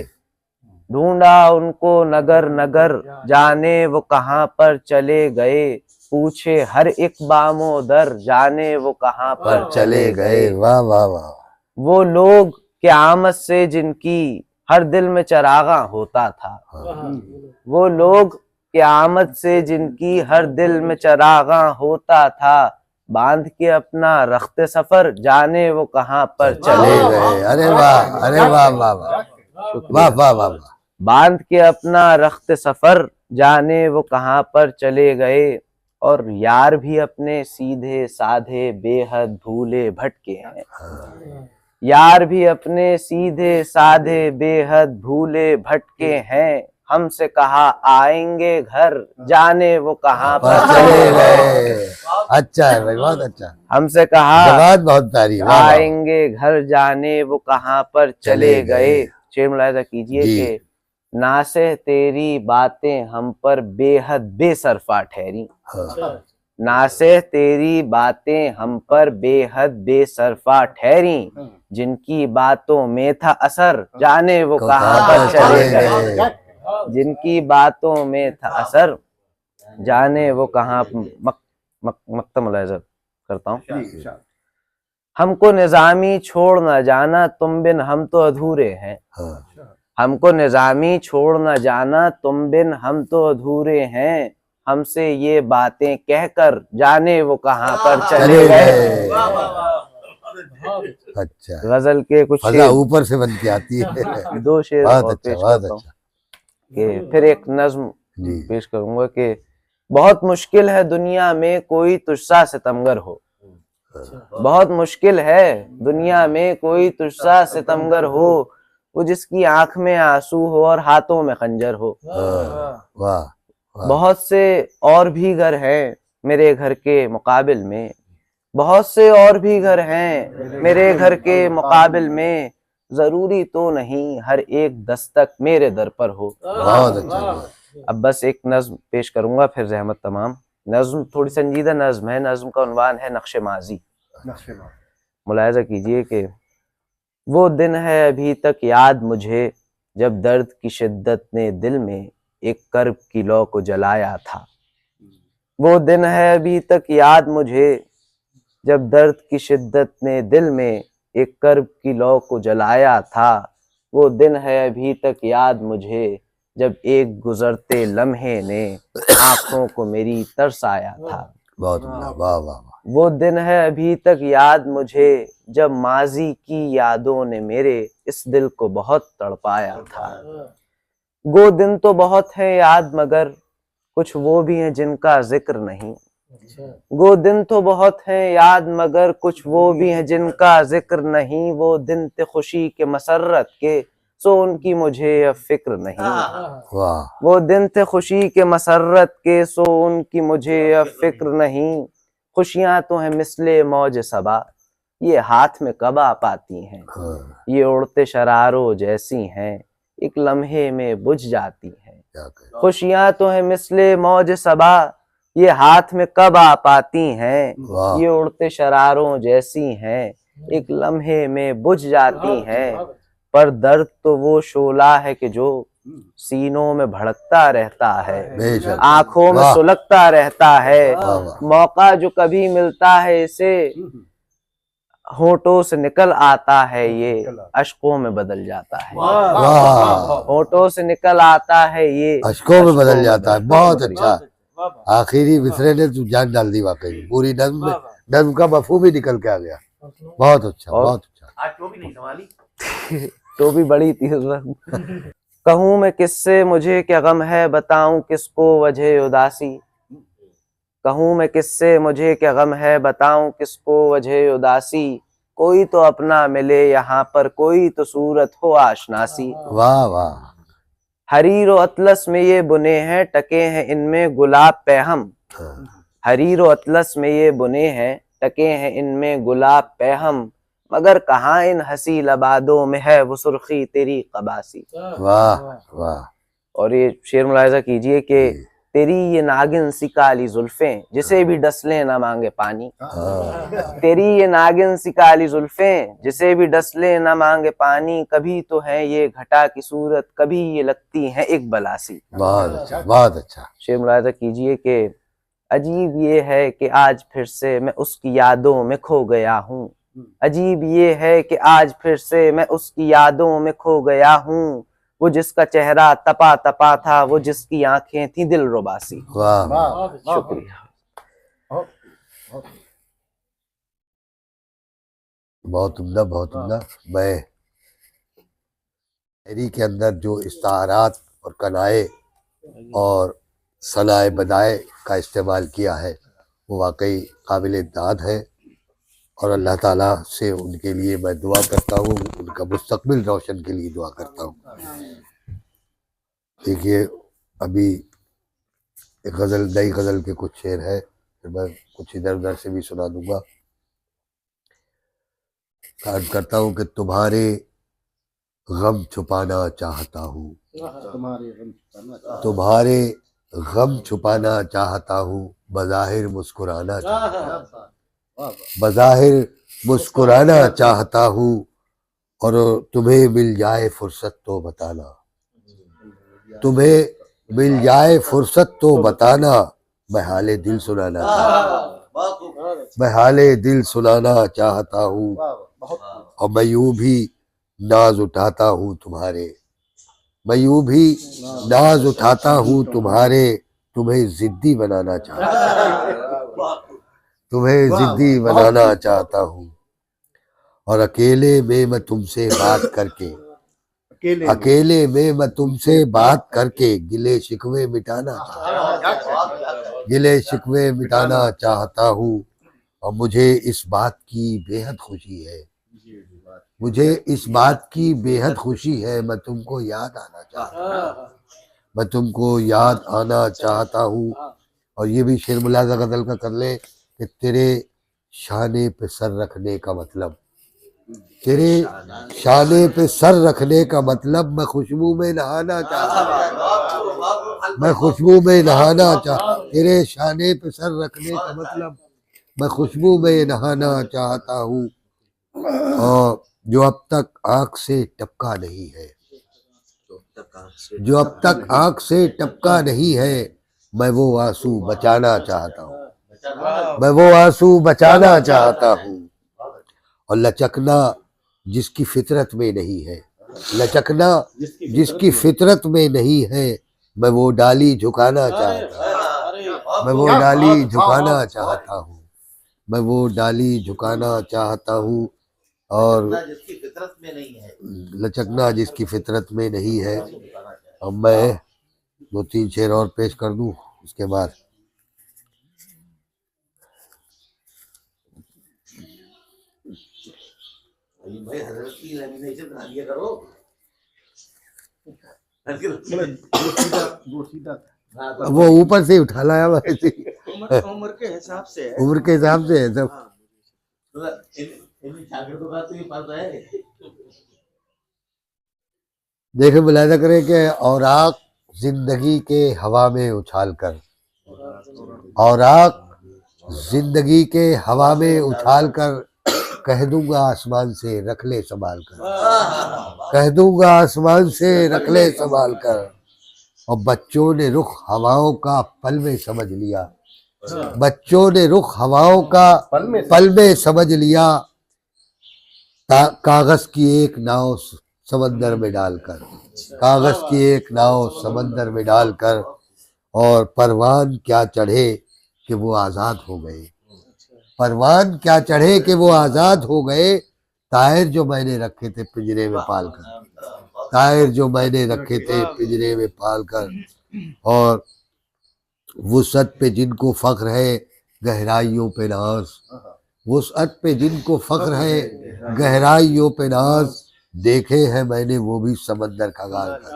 ढूंढा उनको नगर नगर, जाने वो कहाँ पर चले गए। पूछे हर एक बामो दर, जाने वो कहाँ पर चले गए। वाह वाह वाह। वो लोग क़यामत से जिनकी हर दिल में चरागा होता था। वो लोग क़यामत से जिनकी हर दिल में चरागा होता था। बांध के अपना रख्ते सफर, जाने वो कहाँ पर चले गए। अरे वाह, अरे वाह वाह वाह, वाह वाह वाह। बांध के अपना रख्ते सफर, जाने वो कहाँ पर चले गए। और यार भी अपने सीधे साधे बेहद भूले भटके हैं। यार भी अपने सीधे साधे बेहद भूले भटके हैं। हमसे कहा आएंगे घर, जाने वो कहाँ पर चले गए। अच्छा है भाई, बहुत अच्छा। हमसे कहा बहुत प्यारी। आएंगे घर, जाने वो कहाँ पर चले गए। शेर मुलाहिज़ा कीजिए कि ना से तेरी बातें हम पर बेहद बेसरफा ठहरी। ना से तेरी बातें हम पर बेहद बेसरफा ठहरी। जिनकी बातों में था असर, जाने वो कहाँ पर चले गए। जिनकी बातों में था असर, जाने वो कहाँ। मक्ता मुलाहिज़ा करता हूँ। हमको निज़ामी छोड़ न जाना, तुम बिन हम तो अधूरे हैं। हमको निज़ामी छोड़ न जाना, तुम बिन हम तो अधूरे हैं। हमसे ये बातें कहकर, जाने वो कहाँ पर चले गए। अच्छा, गजल के कुछ ऊपर से बन के आती है। दो शेर बहुत अच्छा, बहुत अच्छा। कि फिर एक नज्म पेश करूंगा कि बहुत मुश्किल है दुनिया में कोई तुझसा सितमगर हो। बहुत मुश्किल है दुनिया में कोई तुझसा सितमगर हो। वो जिसकी आंख में आंसू हो और हाथों में खंजर हो। वाह। बहुत से और भी घर हैं मेरे घर के मुकाबिल में। बहुत से और भी घर हैं मेरे घर के मुकाबिल में। जरूरी तो नहीं हर एक दस्तक मेरे दर पर हो। बहुत अच्छा। अब बस एक नज्म पेश करूंगा फिर रहमत तमाम। नज्म थोड़ी संजीदा नज्म है। नज्म का उन्वान है नक्शे माजी। मुलाहिज़ा कीजिए कि वो दिन है अभी तक याद मुझे, जब दर्द की शिद्दत ने दिल में एक कर्ब की लौ को जलाया था। वो दिन है अभी तक याद मुझे, जब दर्द की शिद्दत ने दिल में एक कर्ब की लौ को जलाया था। वो दिन है अभी तक याद मुझे, जब एक गुजरते लम्हे ने आंखों को मेरी तरसाया था। बहुत वाह वाह। वो दिन है अभी तक याद मुझे, जब माजी की यादों ने मेरे इस दिल को बहुत तड़पाया था। वो दिन तो बहुत है याद मगर कुछ वो भी हैं जिनका जिक्र नहीं। वो दिन तो बहुत हैं याद मगर कुछ वो भी हैं जिनका जिक्र नहीं। वो दिन थे खुशी के मसरत के सो उनकी मुझे अब फिक्र नहीं। वाह वो दिन थे खुशी के मसरत के सो उनकी मुझे अब फिक्र नहीं। खुशियां तो हैं मिसले मौज सबा ये हाथ में कब आ पाती हैं। हाँ, ये उड़ते शरारों जैसी हैं एक लम्हे में बुझ जाती हैं। क्या कहें। खुशियां तो हैं मिसले मौज सबा ये हाथ में कब आ पाती हैं। वाह ये उड़ते शरारों जैसी हैं एक लम्हे में बुझ जाती हैं। पर दर्द तो वो शोला है कि जो सीनों में भड़कता रहता है, बेशक आंखों में वाह। सुलगता रहता है। वाह वाह मौका जो कभी मिलता है इसे होठों से निकल आता है ये अश्कों में बदल जाता है। वाह होठों से निकल आता है ये अशकों में बदल जाता है। बहुत शुक्रिया। अच्छा, आखिरी मिसरे ने तू जान डाल दी वाकई। पूरी नज्म में नज्म का मफहूम ही निकल के आ गया। बहुत अच्छा और- बहुत अच्छा। आज तो भी नहीं संभाली। तो भी बड़ी थी उस वक्त। कहूँ मैं किससे मुझे क्या गम है बताऊं किसको वजह उदासी। कहूँ मैं किससे मुझे क्या गम है बताऊं किसको वजह उदासी। कोई तो अपना मिले यहाँ पर कोई तो सूरत हो आशनासी। वाह वाह हरीर और अतलस में ये बुने हैं टके हैं इनमें गुलाब पे हम। हरीर और अतलस में ये बुने हैं टके हैं इनमें गुलाब पे हम। मगर कहाँ इन हसी लबादों में है वो सुर्खी तेरी कबासी। वाह वाह। और ये शेर मुलाहिजा कीजिए कि तेरी ये नागिन सी काली जुल्फें जिसे भी डसले ना मांगे पानी। हाँ, तेरी ये नागिन सी काली जुल्फें जिसे भी डसले ना मांगे पानी। कभी तो है ये घटा की सूरत कभी ये लगती है एक बलासी। बहुत अच्छा बहुत अच्छा। शेर मुलाहिजा कीजिए कि अजीब ये है कि आज फिर से मैं उसकी यादों में खो गया हूँ। अजीब ये है कि आज फिर से मैं उसकी यादों में खो गया हूँ। वो जिसका चेहरा तपा तपा था वो जिसकी आंखें थी दिलरुबासी। वाह वाह। शुक्रिया। बहुत उम्दा बहुत उम्दा। मैं शायरी के अंदर जो इस्तारात और कनाए और सनाए बदाए का इस्तेमाल किया है वो वाकई काबिल दाद है। और अल्लाह ताला से उनके लिए मैं दुआ करता हूँ, उनका मुस्तकबिल रोशन के लिए दुआ करता हूँ। देखिए अभी एक गज़ल नई गज़ल के कुछ शेर है, फिर मैं कुछ इधर उधर से भी सुना दूंगा। अर्ज करता हूँ कि तुम्हारे गम छुपाना चाहता हूँ, तुम्हारे गम छुपाना चाहता हूँ, बज़ाहिर मुस्कुराना चाहता हूँ, बज़ाहिर मुस्कुराना चाहता हूँ। और तुम्हें मिल जाए फुर्सत तो बताना, तुम्हें मिल जाए फुर्सत तो बताना, मैं हाले दिल सुनाना चाहता हूँ, मैं हाले दिल सुनाना चाहता हूँ। और मैं यूं भी नाज उठाता हूँ तुम्हारे, मैं यूं भी नाज उठाता हूँ तुम्हारे, तुम्हें जिद्दी बनाना चाहता हूँ, तुम्हें जिद्दी बनाना चाहता हूँ। और अकेले में मैं तुमसे बात करके, अकेले में मैं तुमसे बात करके गिले शिकवे मिटाना चाहता हूँ, गिले शिकवे मिटाना चाहता हूँ। और मुझे इस बात की बेहद खुशी है, मुझे इस बात की बेहद खुशी है, मैं तुमको याद आना चाहता हूँ, मैं तुमको याद आना चाहता हूँ। और ये भी शेर मुलाजा गजल का कर ले कि तेरे शाने पे सर रखने का मतलब, तेरे शाने पे सर रखने का मतलब, मैं खुशबू में नहाना चाहता हूँ, मैं खुशबू में नहाना चाहता, तेरे शाने पे सर रखने का मतलब मैं खुशबू में नहाना चाहता हूँ। और जो अब तक आँख से टपका नहीं है, जो अब तक आँख से टपका नहीं है, मैं वो आंसू बचाना चाहता हूँ, मैं वो आंसू बचाना चाहता हूँ। और लचकना जिसकी फितरत में नहीं है, लचकना जिसकी फितरत में नहीं है, मैं वो डाली झुकाना चाहता हूँ, मैं वो डाली झुकाना चाहता हूँ, मैं वो डाली झुकाना चाहता हूँ। और जिसकी फितरत में नहीं है, लचकना जिसकी फितरत में नहीं है। अब मैं दो तीन शेर और पेश कर दूं, उसके बाद भाई हजरत की लेमिनेशन करा दिया करो। हाँ, तो वो ऊपर से उठा लाया वैसे ही। उम्र के हिसाब से है। उम्र के हिसाब से है सब। इन शागिर्दों का तो ये पता है। देखे मुलाहिजा करें कि औराक जिंदगी के हवा में उछाल कर, औराक जिंदगी के हवा में उछाल कर कह दूंगा आसमान से रख ले संभाल कर, कह दूंगा आसमान से रख ले संभाल कर। और बच्चों ने रुख हवाओं का पल में समझ लिया, बच्चों ने रुख हवाओं का पल में समझ लिया, कागज की एक नाव समंदर में डालकर, कागज की एक नाव समंदर में डालकर। और परवान क्या चढ़े कि वो आज़ाद हो गए, परवान क्या चढ़े कि वो आज़ाद हो गए। तायर जो मैंने रखे थे पिंजरे में पाल कर, तायर जो मैंने रखे थे पिंजरे में पाल कर। और वुसअत पे जिनको फ़ख्र है गहराइयों पे नाज, वुसअत पे जिनको फ़ख्र है गहराइयों पे नाज। देखे हैं मैंने वो भी समंदर खगाल कर,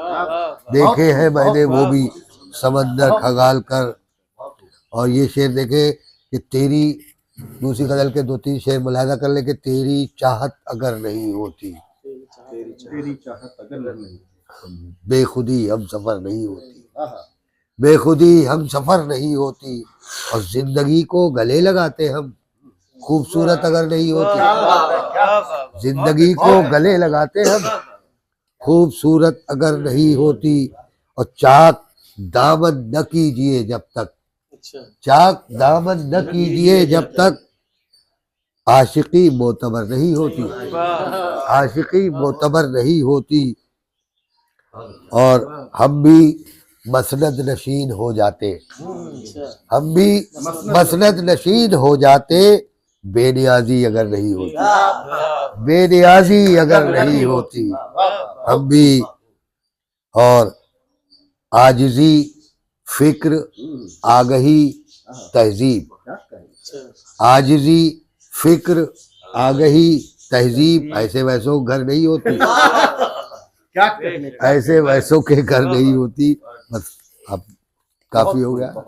देखे हैं मैंने वो भी समंदर खगाल कर। और ये शेर देखे कि तेरी, दूसरी गजल के 2-3 शेर मुलाहिजा कर ले कि तेरी चाहत अगर नहीं होती, तेरी चाहत अगर नहीं, बेखुदी हम सफ़र नहीं होती, बेखुदी हम सफ़र नहीं होती। और जिंदगी को गले लगाते हम, खूबसूरत अगर नहीं होती, जिंदगी को गले लगाते हम, खूबसूरत अगर नहीं होती। और चाक दामन न कीजिए जब तक, चाक दामन न कीजिए जब तक आशिकी मोतबर नहीं होती, आशिकी मोतबर नहीं होती। और हम भी मसनद नशीन हो जाते, हम भी मसनद नशीन हो जाते, बेनियाजी अगर नहीं होती, बेनियाजी अगर नहीं होती हम भी। और आजिजी फिक्र आगही तहजीब, आजिजी फिक्र आगही तहजीब, ऐसे वैसों घर नहीं होती, क्या कहने का। ऐसे वैसों के घर नहीं होती। बस अब काफी हो गया।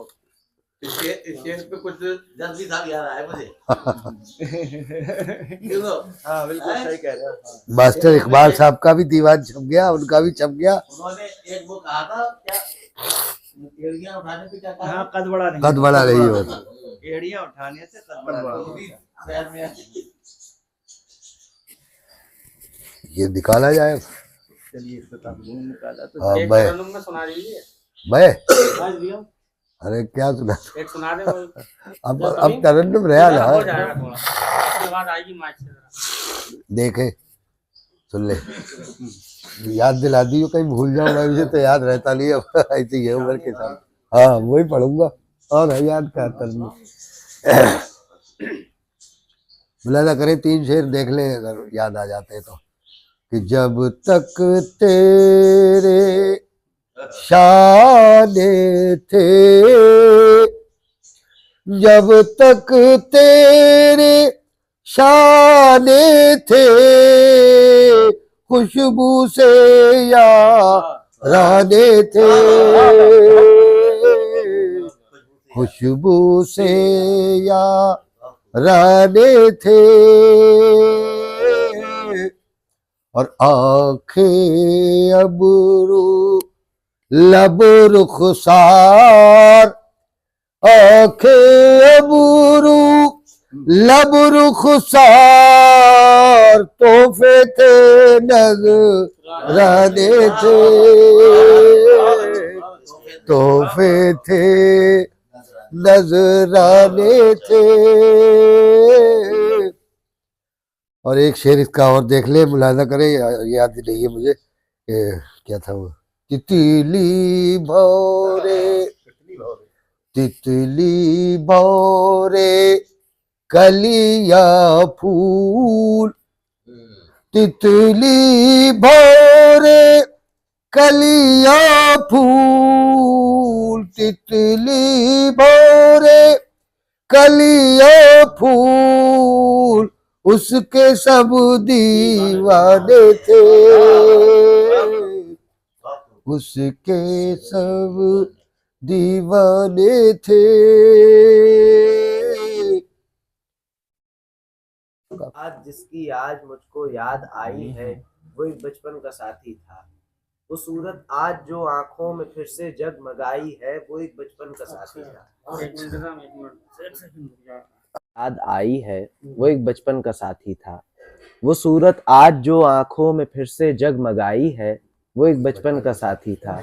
इस शेर पे कुछ जल्दी था याद आया मुझे। क्यों? हाँ बिल्कुल सही कह रहे हो। मास्टर इकबाल साहब का भी दीवान छप गया, उनका भी छप गया। उन्होंने एक वो कहा था क्या, एड़ियां उठाने पे क्या कहा? हाँ कद बड़ा नहीं, कद बड़ा नहीं होता। एड़ियां उठाने से कद बड़ा नहीं। वो भी पैर में ये निकाला जाए। चलिए निकाला तो हाँ, एक मैं तरन्नुम में सुना दीजिए। मैं आज दियो, अरे क्या सुना, एक सुना दे वो। अब तरन्नुम रहा हो ना, जाएगा थोड़ा, उसके बाद आएगी माइक से जरा। देखे सुन ले, याद दिला दी कहीं भूल जाऊँ मैं, मुझे तो याद रहता नहीं अब। ऐसे ही है उम्र के साथ। हाँ वही पढ़ूंगा और है याद क्या तरन्नुम। मुलाहिजा करें 3 शेर देख ले अगर याद आ जाते तो। कि जब तक तेरे शाने थे, जब तक तेरे शाने थे, खुशबू से याराने थे, खुशबू से याराने थे। और आंखें अबरू लब रुखसार, आंखें अबरू लब रुखसार, तोहफे थे नज़राने थे, तोहफे थे नज़राने थे। और एक शेर इसका और देख ले, मुलाहिजा करे, याद नहीं है मुझे क्या था वो। तितली भौरे, तितली भौरे कलिया फूल, तितली भौरे कलियां फूल तितली भोरे, कलियां फूल उसके सब दीवाने थे, उसके सब दीवाने थे। आज जिसकी आज मुझको याद आई है वो एक बचपन का साथी था। वो सूरत आज जो आंखों में फिर से जगमगाई है वो एक बचपन का साथी था। एक मिनट राम, एक मिनट, एक सेकंड रुक जा। याद आई है वो एक बचपन का साथी था। वो सूरत आज जो आंखों में फिर से जगमगाई है वो एक बचपन का साथी था।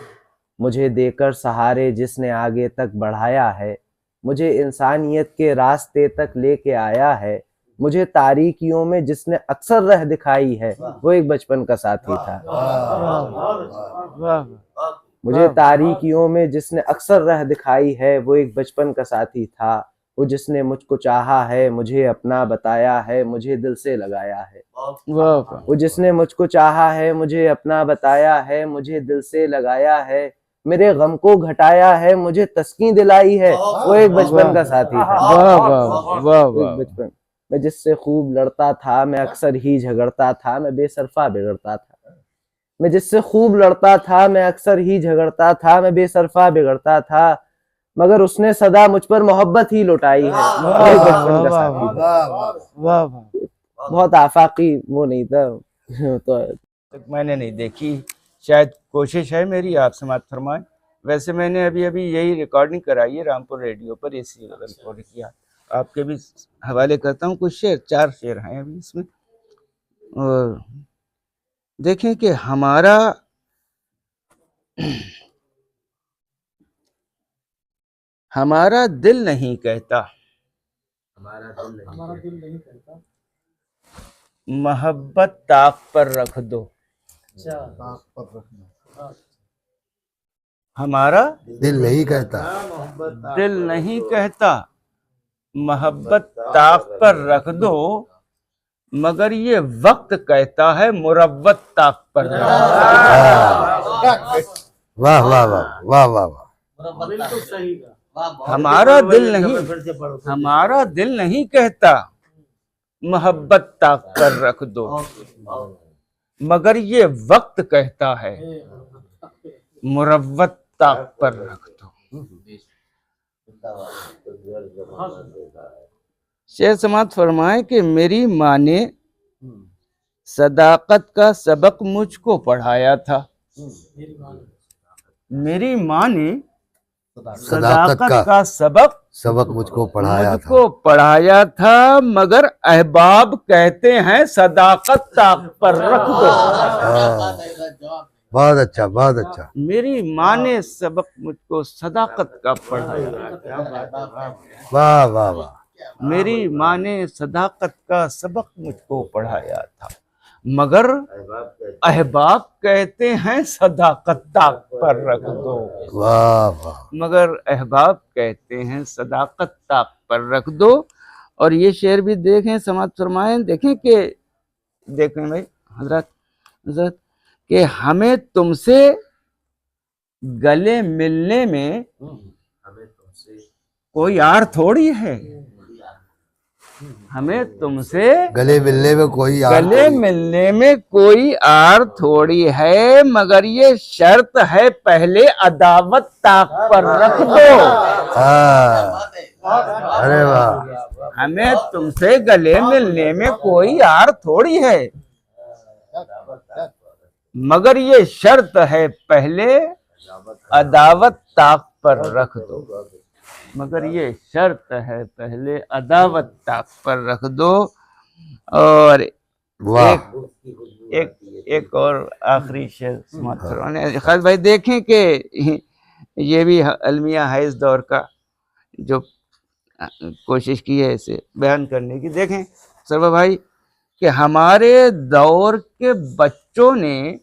मुझे देकर सहारे जिसने आगे तक बढ़ाया है, मुझे इंसानियत के रास्ते तक लेके आया है, मुझे तारीकियों में जिसने अक्सर राह दिखाई है वो एक बचपन का साथी था। वाह मुझे तारीकियों में जिसने अक्सर राह दिखाई है वो एक बचपन का साथी था। वो जिसने मुझको चाहा है, मुझे अपना बताया है, मुझे दिल से लगाया है। वाह वो जिसने मुझको चाहा है, मुझे अपना बताया है, मुझे दिल से लगाया है, मेरे गम को घटाया है, मुझे तस्कीन दिलाई है, वो एक बचपन का साथी था। वाह वाह वाह वो एक वाह। बचपन, मैं जिससे खूब लड़ता था, मैं अक्सर ही झगड़ता था, मैं बेसरफा बिगड़ता था। मैं जिससे खूब लड़ता था, मैं अक्सर ही झगड़ता था, मैं बेसरफा बिगड़ता था, मगर उसने सदा मुझ पर मोहब्बत ही लुटाई है। वो एक बचपन का साथी था। वाह वाह। बहुत आफाकी वो नहीं था तो तक मैंने नहीं देखी, शायद कोशिश है मेरी, आप समाप्त फरमाएं। वैसे मैंने अभी अभी यही रिकॉर्डिंग कराई है रामपुर रेडियो पर, इसी रिकॉर्ड किया। आपके भी हवाले करता हूँ, कुछ शेर, 4 शेर हैं अभी इसमें। और देखें कि हमारा दिल नहीं कहता, मोहब्बत ताक पर रख दो। हमारा दिल नहीं कहता, दिल नहीं कहता, मोहब्बत ताक पर रख दो, मगर ये वक्त कहता है मुरव्वत ताक पर रख दो। वाह वाह वाह वाह वाह वाह। बिल्कुल सही का। हमारा दिल नहीं कहता, मोहब्बत ताक पर रख दो, मगर ये वक्त कहता है मुरव्वत ताक पर रख दो। शेर समाप्त फरमाए कि मेरी माँ ने सदाकत का सबक मुझको पढ़ाया था। मेरी माँ ने सदाकत का सबक मुझको पढ़ाया था। मुझको पढ़ाया था, मगर अहबाब कहते हैं सदाकत ताक पर रख दो। बहुत अच्छा, बहुत अच्छा। मेरी माँ ने सबक मुझको सदाकत का पढ़ाया। वाह वाह वाह। मेरी माँ ने सदाकत का सबक मुझको पढ़ाया था, मगर अहबाब कहते हैं सदाकत ताक पर रख दो। वाह वाह। मगर अहबाब कहते हैं सदाकत ताक पर रख दो। और ये शेर भी देखें, समाप्त फरमाएं। देखें कि देखें भाई हजरत कि हमें तुमसे गले मिलने में कोई आर थोड़ी है। हमें तुमसे गले मिलने में कोई आर थोड़ी है, मगर ये शर्त है पहले अदावत ताक पर रख दो। अरे वाह। हमें तुमसे गले मिलने में कोई आर थोड़ी है, मगर ये शर्त है पहले अदावत ताक पर रख दो। मगर ये शर्त है पहले अदावत ताक पर रख दो। और एक और आखिरी शेर समाप्त करवाने। खालिद भाई देखें कि ये भी अलमिया है इस दौर का, जो कोशिश की है इसे बयान करने की। देखें सर्वा भाई कि हमारे दौर के बच्चों ने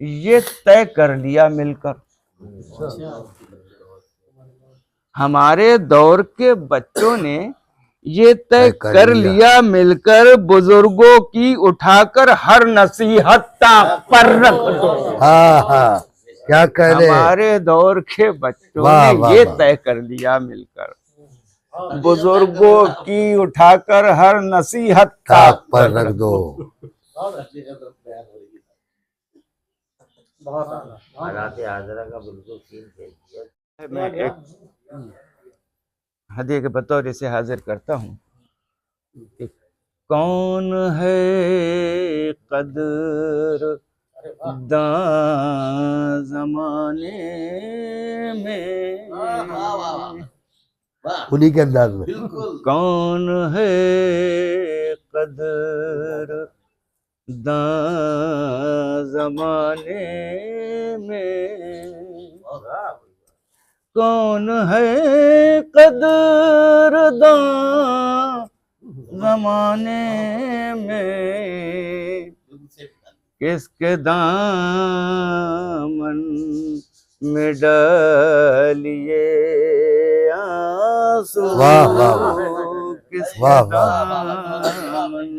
ये तय कर लिया मिलकर, हमारे दौर के बच्चों ने ये तय कर लिया मिलकर बुजुर्गों की उठाकर हर नसीहत पर रख दो। हाँ हाँ, क्या कह रहे हैं। हमारे दौर के बच्चों वाह, ने वाह, ये वाह। तय कर लिया मिलकर बुजुर्गों की उठाकर हर नसीहत ताक पर रख दो। बहुत अच्छी कसरत तैयार हो रही है। बहुत आला। हालात हाजरा का बिल्कुल सीन खेल दिया। मैं एक हदिये के बतौर इसे हाजिर करता हूँ कि कौन है कदर दां ज़माने में, वाह उन्हीं के अंदाज में। बिल्कुल। कौन है कदर दां ज़माने में, कौन है कदर दां ज़माने में, किसके दामन में डालिए आंसू, वाह, वाह, वाह। किसके वाह, वाह। दामन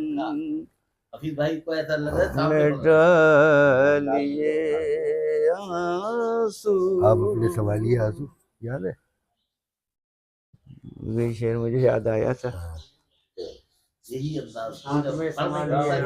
हफीज भाई को ऐसा लग रहा है सामने में पकड़ रहा है। डालिए आंसू। आप अपने संभालिए आंसू, याद है। ये शेर मुझे याद आया था। यही अंदाज हाथ में संभालिए।